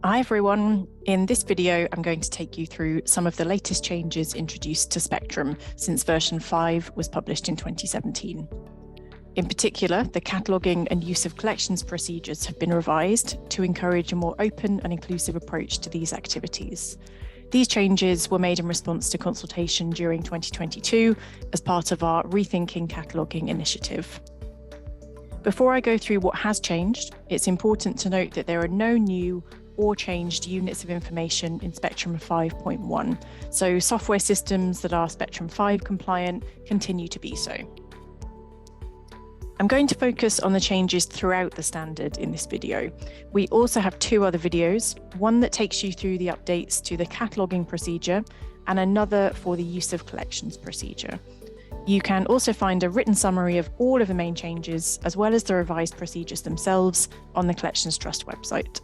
Hi everyone, in this video I'm going to take you through some of the latest changes introduced to Spectrum since version 5 was published in 2017. In particular, the cataloguing and use of collections procedures have been revised to encourage a more open and inclusive approach to these activities. These changes were made in response to consultation during 2022 as part of our Rethinking Cataloguing initiative. Before I go through what has changed, it's important to note that there are no new or changed units of information in Spectrum 5.1, so software systems that are Spectrum 5 compliant continue to be so. I'm going to focus on the changes throughout the standard in this video. We also have two other videos, one that takes you through the updates to the cataloguing procedure and another for the use of collections procedure. You can also find a written summary of all of the main changes, as well as the revised procedures themselves, on the Collections Trust website.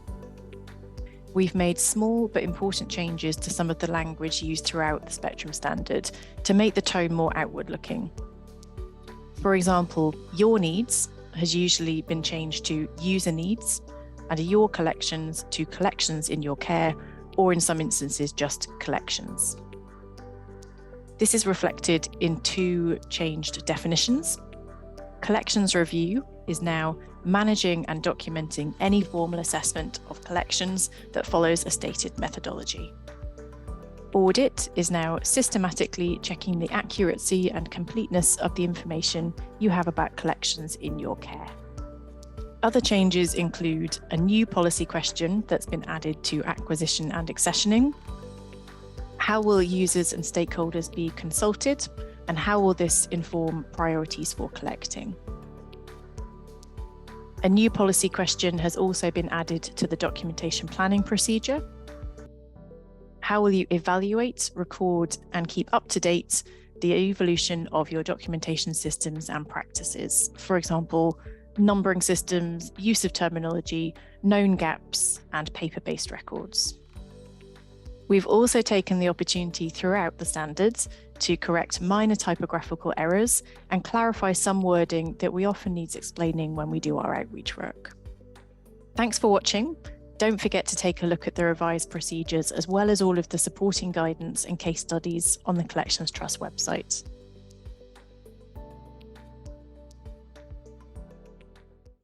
We've made small but important changes to some of the language used throughout the Spectrum standard to make the tone more outward-looking. For example, your needs has usually been changed to user needs, and your collections to collections in your care, or in some instances, just collections. This is reflected in two changed definitions. Collections review is now managing and documenting any formal assessment of collections that follows a stated methodology. Audit is now systematically checking the accuracy and completeness of the information you have about collections in your care. Other changes include a new policy question that's been added to acquisition and accessioning. How will users and stakeholders be consulted, and how will this inform priorities for collecting? A new policy question has also been added to the documentation planning procedure. How will you evaluate, record, and keep up to date the evolution of your documentation systems and practices? For example, numbering systems, use of terminology, known gaps, and paper-based records. We've also taken the opportunity throughout the standards to correct minor typographical errors and clarify some wording that we often need explaining when we do our outreach work. Thanks for watching. Don't forget to take a look at the revised procedures as well as all of the supporting guidance and case studies on the Collections Trust website.